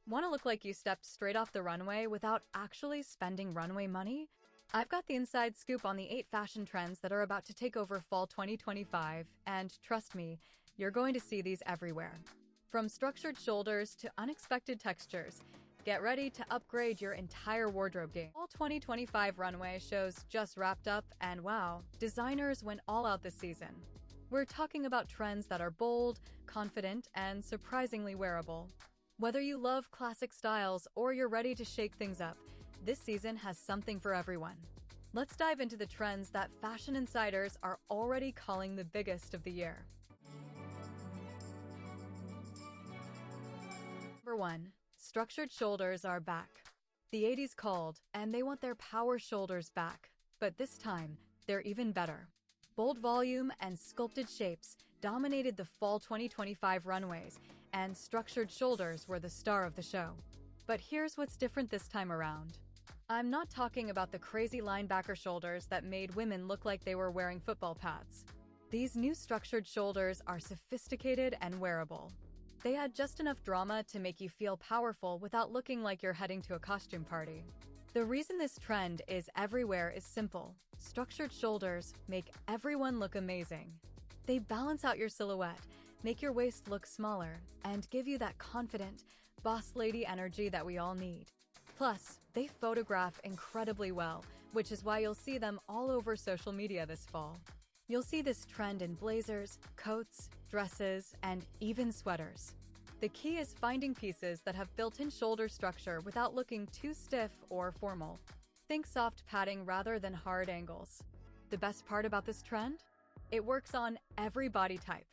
Want to look like you stepped straight off the runway without actually spending runway money? I've got the inside scoop on the 8 fashion trends that are about to take over fall 2025, and trust me, you're going to see these everywhere. From structured shoulders to unexpected textures, get ready to upgrade your entire wardrobe game. Fall 2025 runway shows just wrapped up, and wow, designers went all out this season. We're talking about trends that are bold, confident, and surprisingly wearable. Whether you love classic styles or you're ready to shake things up, this season has something for everyone. Let's dive into the trends that fashion insiders are already calling the biggest of the year. Number 1. Structured shoulders are back. The 80s called, and they want their power shoulders back, but this time, they're even better. Bold volume and sculpted shapes dominated the fall 2025 runways, and structured shoulders were the star of the show. But here's what's different this time around. I'm not talking about the crazy linebacker shoulders that made women look like they were wearing football pads. These new structured shoulders are sophisticated and wearable. They add just enough drama to make you feel powerful without looking like you're heading to a costume party. The reason this trend is everywhere is simple. Structured shoulders make everyone look amazing. They balance out your silhouette, make your waist look smaller, and give you that confident, boss lady energy that we all need. Plus, they photograph incredibly well, which is why you'll see them all over social media this fall. You'll see this trend in blazers, coats, dresses, and even sweaters. The key is finding pieces that have built-in shoulder structure without looking too stiff or formal. Think soft padding rather than hard angles. The best part about this trend? It works on every body type.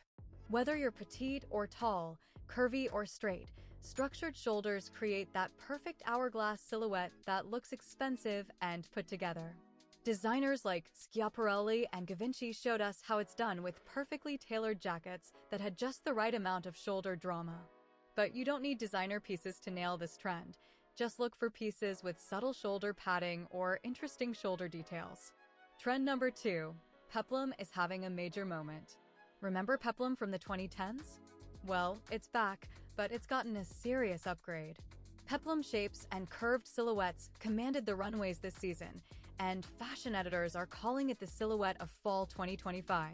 Whether you're petite or tall, curvy or straight, structured shoulders create that perfect hourglass silhouette that looks expensive and put together. Designers like Schiaparelli and Givenchy showed us how it's done with perfectly tailored jackets that had just the right amount of shoulder drama. But you don't need designer pieces to nail this trend. Just look for pieces with subtle shoulder padding or interesting shoulder details. Trend number 2. Peplum is having a major moment. Remember peplum from the 2010s? Well, it's back, but it's gotten a serious upgrade. Peplum shapes and curved silhouettes commanded the runways this season, and fashion editors are calling it the silhouette of fall 2025.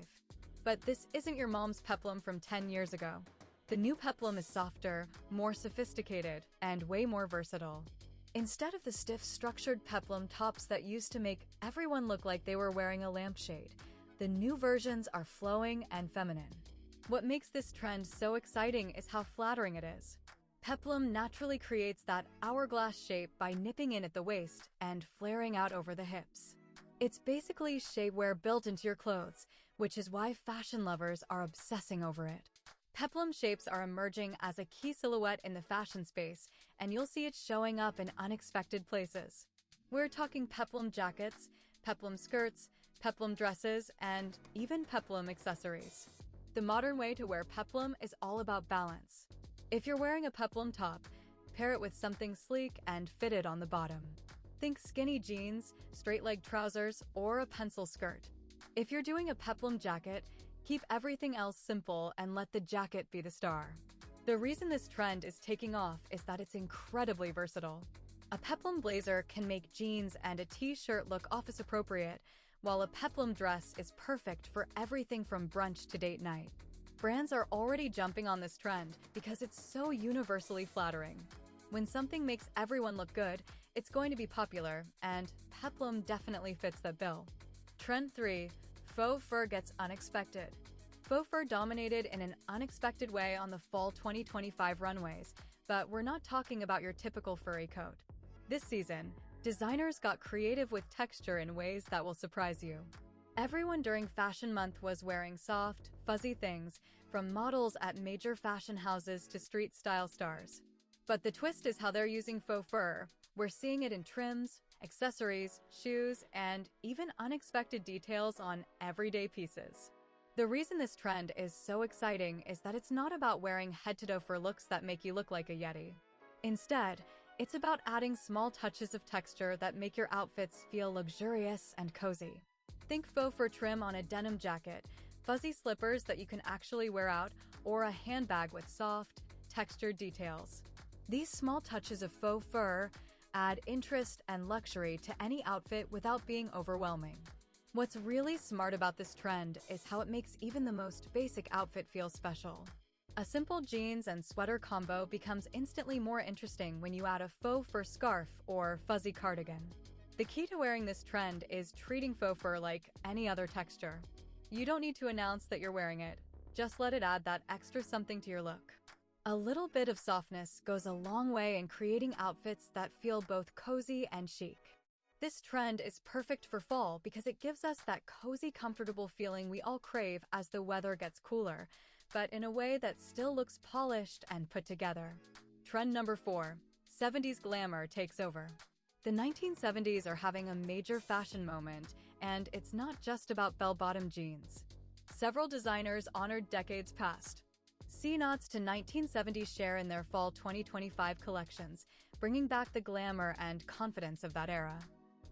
But this isn't your mom's peplum from 10 years ago. The new peplum is softer, more sophisticated, and way more versatile. Instead of the stiff, structured peplum tops that used to make everyone look like they were wearing a lampshade, the new versions are flowing and feminine. What makes this trend so exciting is how flattering it is. Peplum naturally creates that hourglass shape by nipping in at the waist and flaring out over the hips. It's basically shapewear built into your clothes, which is why fashion lovers are obsessing over it. Peplum shapes are emerging as a key silhouette in the fashion space, and you'll see it showing up in unexpected places. We're talking peplum jackets, peplum skirts, peplum dresses, and even peplum accessories. The modern way to wear peplum is all about balance. If you're wearing a peplum top, pair it with something sleek and fitted on the bottom. Think skinny jeans, straight-leg trousers, or a pencil skirt. If you're doing a peplum jacket, keep everything else simple and let the jacket be the star. The reason this trend is taking off is that it's incredibly versatile. A peplum blazer can make jeans and a t-shirt look office-appropriate, while a peplum dress is perfect for everything from brunch to date night. Brands are already jumping on this trend because it's so universally flattering. When something makes everyone look good, it's going to be popular, and peplum definitely fits that bill. Trend 3. Faux fur gets unexpected. Faux fur dominated in an unexpected way on the fall 2025 runways, but we're not talking about your typical furry coat. This season, designers got creative with texture in ways that will surprise you. Everyone during Fashion Month was wearing soft, fuzzy things, from models at major fashion houses to street-style stars. But the twist is how they're using faux fur. We're seeing it in trims, accessories, shoes, and even unexpected details on everyday pieces. The reason this trend is so exciting is that it's not about wearing head-to-toe fur looks that make you look like a yeti. Instead, it's about adding small touches of texture that make your outfits feel luxurious and cozy. Think faux fur trim on a denim jacket, fuzzy slippers that you can actually wear out, or a handbag with soft, textured details. These small touches of faux fur add interest and luxury to any outfit without being overwhelming. What's really smart about this trend is how it makes even the most basic outfit feel special. A simple jeans and sweater combo becomes instantly more interesting when you add a faux fur scarf or fuzzy cardigan. The key to wearing this trend is treating faux fur like any other texture. You don't need to announce that you're wearing it. Just let it add that extra something to your look. A little bit of softness goes a long way in creating outfits that feel both cozy and chic. This trend is perfect for fall because it gives us that cozy, comfortable feeling we all crave as the weather gets cooler, but in a way that still looks polished and put together. Trend number 4, 70s glamour takes over. The 1970s are having a major fashion moment, and it's not just about bell-bottom jeans. Several designers honored decades past. See nods to 1970s share in their fall 2025 collections, bringing back the glamour and confidence of that era.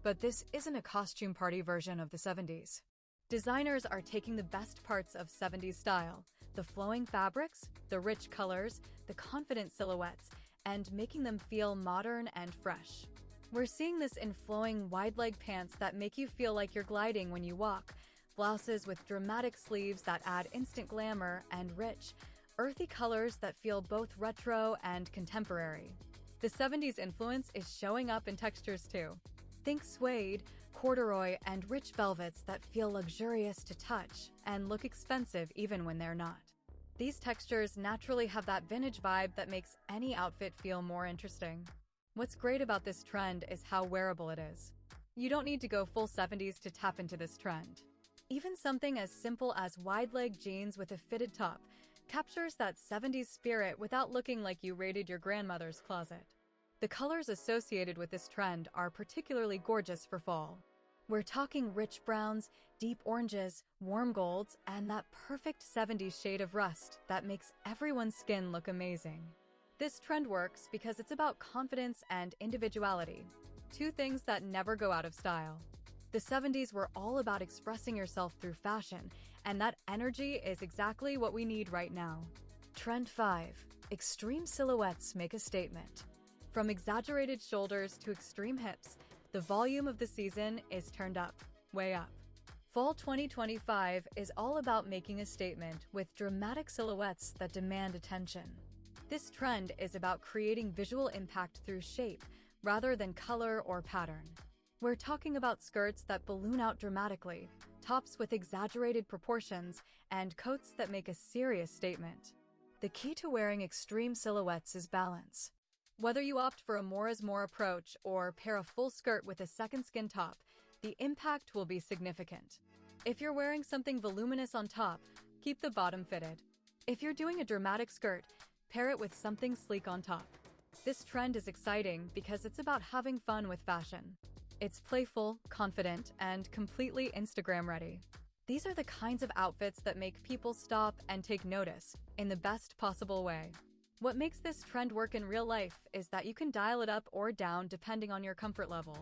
But this isn't a costume party version of the 70s. Designers are taking the best parts of 70s style, the flowing fabrics, the rich colors, the confident silhouettes, and making them feel modern and fresh. We're seeing this in flowing wide-leg pants that make you feel like you're gliding when you walk, blouses with dramatic sleeves that add instant glamour, and rich, earthy colors that feel both retro and contemporary. The 70s influence is showing up in textures too. Think suede, corduroy, and rich velvets that feel luxurious to touch and look expensive even when they're not. These textures naturally have that vintage vibe that makes any outfit feel more interesting. What's great about this trend is how wearable it is. You don't need to go full 70s to tap into this trend. Even something as simple as wide-leg jeans with a fitted top captures that 70s spirit without looking like you raided your grandmother's closet. The colors associated with this trend are particularly gorgeous for fall. We're talking rich browns, deep oranges, warm golds, and that perfect 70s shade of rust that makes everyone's skin look amazing. This trend works because it's about confidence and individuality, two things that never go out of style. The 70s were all about expressing yourself through fashion, and that energy is exactly what we need right now. Trend 5. Extreme silhouettes make a statement. From exaggerated shoulders to extreme hips, the volume of the season is turned up, way up. Fall 2025 is all about making a statement with dramatic silhouettes that demand attention. This trend is about creating visual impact through shape, rather than color or pattern. We're talking about skirts that balloon out dramatically, tops with exaggerated proportions, and coats that make a serious statement. The key to wearing extreme silhouettes is balance. Whether you opt for a more is more approach or pair a full skirt with a second skin top, the impact will be significant. If you're wearing something voluminous on top, keep the bottom fitted. If you're doing a dramatic skirt, pair it with something sleek on top. This trend is exciting because it's about having fun with fashion. It's playful, confident, and completely Instagram ready. These are the kinds of outfits that make people stop and take notice in the best possible way. What makes this trend work in real life is that you can dial it up or down depending on your comfort level.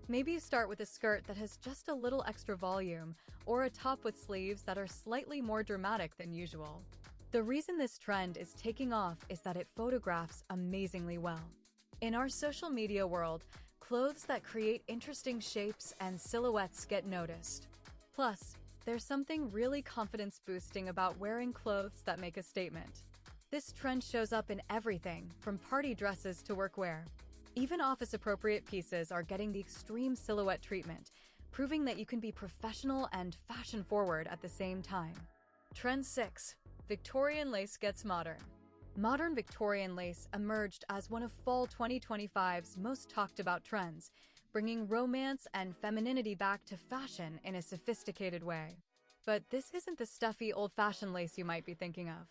Maybe you start with a skirt that has just a little extra volume, or a top with sleeves that are slightly more dramatic than usual. The reason this trend is taking off is that it photographs amazingly well. In our social media world, clothes that create interesting shapes and silhouettes get noticed. Plus, there's something really confidence-boosting about wearing clothes that make a statement. This trend shows up in everything, from party dresses to workwear. Even office-appropriate pieces are getting the extreme silhouette treatment, proving that you can be professional and fashion-forward at the same time. Trend 6. Victorian lace gets modern. Modern Victorian lace emerged as one of fall 2025's most talked about trends, bringing romance and femininity back to fashion in a sophisticated way. But this isn't the stuffy, old-fashioned lace you might be thinking of.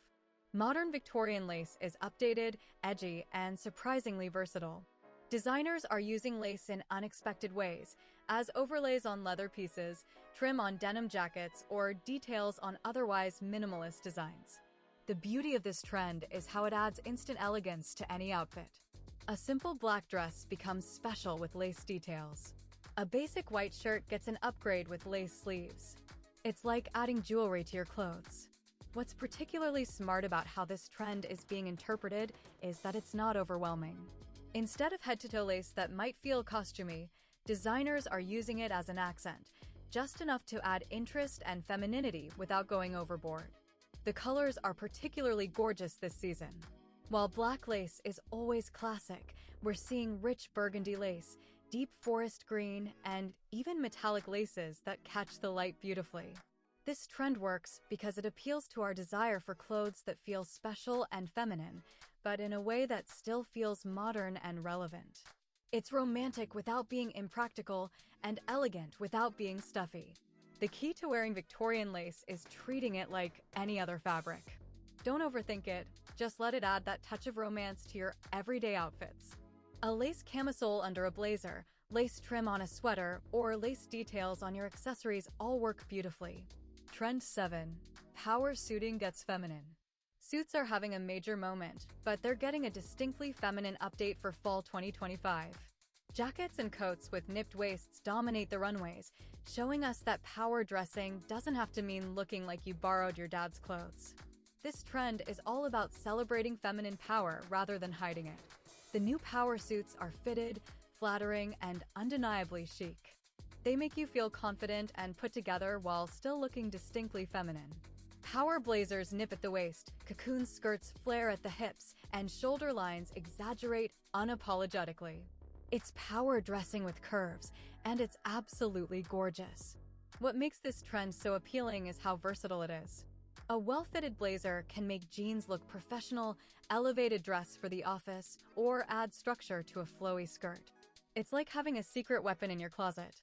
Modern Victorian lace is updated, edgy, and surprisingly versatile. Designers are using lace in unexpected ways, as overlays on leather pieces, trim on denim jackets, or details on otherwise minimalist designs. The beauty of this trend is how it adds instant elegance to any outfit. A simple black dress becomes special with lace details. A basic white shirt gets an upgrade with lace sleeves. It's like adding jewelry to your clothes. What's particularly smart about how this trend is being interpreted is that it's not overwhelming. Instead of head-to-toe lace that might feel costumey, designers are using it as an accent, just enough to add interest and femininity without going overboard. The colors are particularly gorgeous this season. While black lace is always classic, we're seeing rich burgundy lace, deep forest green, and even metallic laces that catch the light beautifully. This trend works because it appeals to our desire for clothes that feel special and feminine, but in a way that still feels modern and relevant. It's romantic without being impractical and elegant without being stuffy. The key to wearing Victorian lace is treating it like any other fabric. Don't overthink it, just let it add that touch of romance to your everyday outfits. A lace camisole under a blazer, lace trim on a sweater, or lace details on your accessories all work beautifully. Trend 7. Power suiting gets feminine. Suits are having a major moment, but they're getting a distinctly feminine update for fall 2025. Jackets and coats with nipped waists dominate the runways, showing us that power dressing doesn't have to mean looking like you borrowed your dad's clothes. This trend is all about celebrating feminine power rather than hiding it. The new power suits are fitted, flattering, and undeniably chic. They make you feel confident and put together while still looking distinctly feminine. Power blazers nip at the waist, cocoon skirts flare at the hips, and shoulder lines exaggerate unapologetically. It's power dressing with curves, and it's absolutely gorgeous. What makes this trend so appealing is how versatile it is. A well-fitted blazer can make jeans look professional, elevated dress for the office, or add structure to a flowy skirt. It's like having a secret weapon in your closet.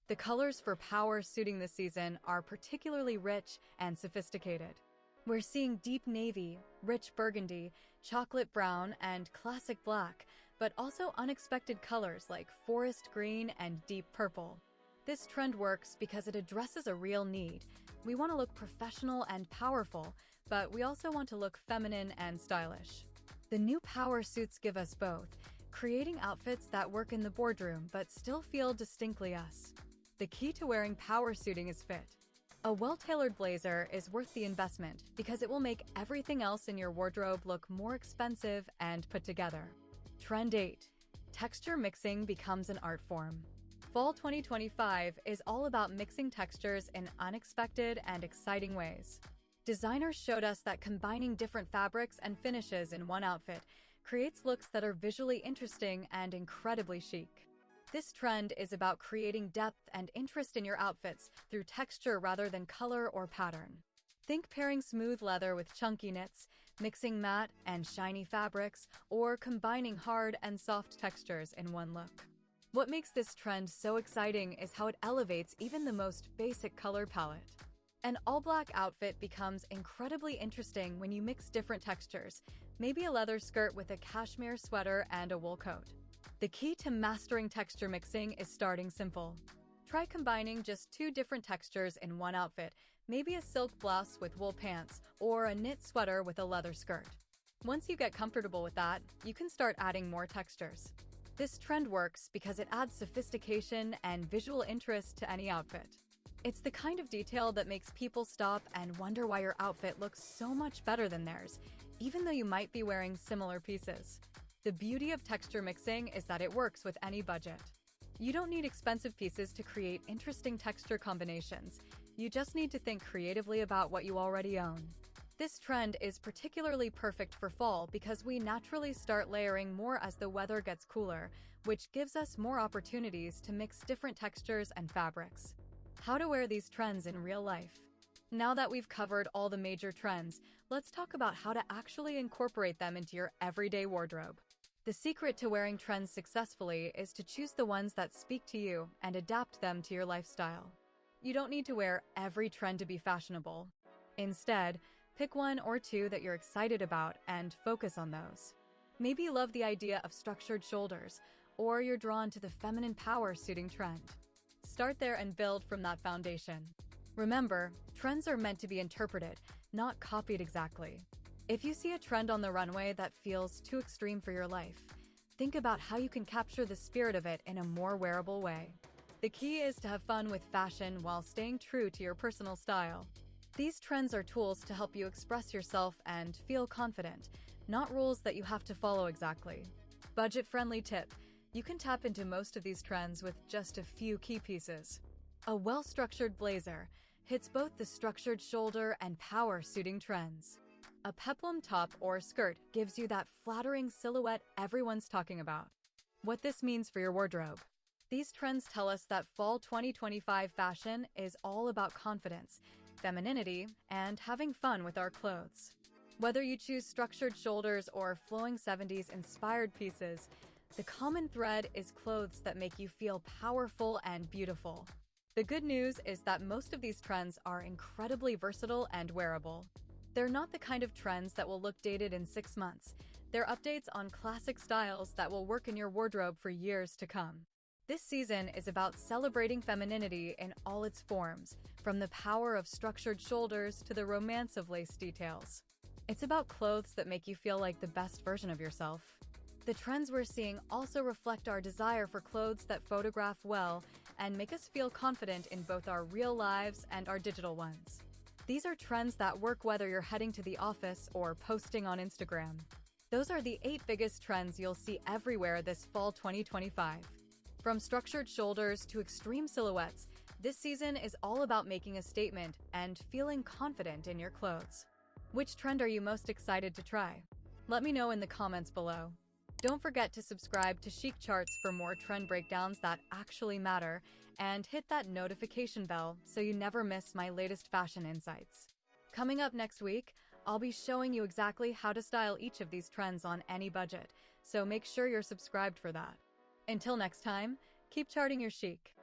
The colors for power suiting this season are particularly rich and sophisticated. We're seeing deep navy, rich burgundy, chocolate brown, and classic black, but also unexpected colors like forest green and deep purple. This trend works because it addresses a real need. We want to look professional and powerful, but we also want to look feminine and stylish. The new power suits give us both, creating outfits that work in the boardroom but still feel distinctly us. The key to wearing power suiting is fit. A well-tailored blazer is worth the investment because it will make everything else in your wardrobe look more expensive and put together. Trend 8. Texture mixing becomes an art form. Fall 2025 is all about mixing textures in unexpected and exciting ways. Designers showed us that combining different fabrics and finishes in one outfit creates looks that are visually interesting and incredibly chic. This trend is about creating depth and interest in your outfits through texture rather than color or pattern. Think pairing smooth leather with chunky knits, mixing matte and shiny fabrics, or combining hard and soft textures in one look. What makes this trend so exciting is how it elevates even the most basic color palette. An all-black outfit becomes incredibly interesting when you mix different textures, maybe a leather skirt with a cashmere sweater and a wool coat. The key to mastering texture mixing is starting simple. Try combining just 2 different textures in one outfit, maybe a silk blouse with wool pants or a knit sweater with a leather skirt. Once you get comfortable with that, you can start adding more textures. This trend works because it adds sophistication and visual interest to any outfit. It's the kind of detail that makes people stop and wonder why your outfit looks so much better than theirs, even though you might be wearing similar pieces. The beauty of texture mixing is that it works with any budget. You don't need expensive pieces to create interesting texture combinations. You just need to think creatively about what you already own. This trend is particularly perfect for fall because we naturally start layering more as the weather gets cooler, which gives us more opportunities to mix different textures and fabrics. How to wear these trends in real life. Now that we've covered all the major trends, let's talk about how to actually incorporate them into your everyday wardrobe. The secret to wearing trends successfully is to choose the ones that speak to you and adapt them to your lifestyle. You don't need to wear every trend to be fashionable. Instead, pick 1 or 2 that you're excited about and focus on those. Maybe you love the idea of structured shoulders, or you're drawn to the feminine power suiting trend. Start there and build from that foundation. Remember, trends are meant to be interpreted, not copied exactly. If you see a trend on the runway that feels too extreme for your life, think about how you can capture the spirit of it in a more wearable way. The key is to have fun with fashion while staying true to your personal style. These trends are tools to help you express yourself and feel confident, not rules that you have to follow exactly. Budget-friendly tip: you can tap into most of these trends with just a few key pieces. A well-structured blazer hits both the structured shoulder and power-suiting trends. A peplum top or skirt gives you that flattering silhouette everyone's talking about. What this means for your wardrobe: these trends tell us that fall 2025 fashion is all about confidence, femininity, and having fun with our clothes. Whether you choose structured shoulders or flowing 70s-inspired pieces, the common thread is clothes that make you feel powerful and beautiful. The good news is that most of these trends are incredibly versatile and wearable. They're not the kind of trends that will look dated in 6 months. They're updates on classic styles that will work in your wardrobe for years to come. This season is about celebrating femininity in all its forms, from the power of structured shoulders to the romance of lace details. It's about clothes that make you feel like the best version of yourself. The trends we're seeing also reflect our desire for clothes that photograph well and make us feel confident in both our real lives and our digital ones. These are trends that work whether you're heading to the office or posting on Instagram. Those are the 8 biggest trends you'll see everywhere this fall 2025. From structured shoulders to extreme silhouettes, this season is all about making a statement and feeling confident in your clothes. Which trend are you most excited to try? Let me know in the comments below. Don't forget to subscribe to Chic Charts for more trend breakdowns that actually matter, and hit that notification bell so you never miss my latest fashion insights. Coming up next week, I'll be showing you exactly how to style each of these trends on any budget, so make sure you're subscribed for that. Until next time, keep charting your chic.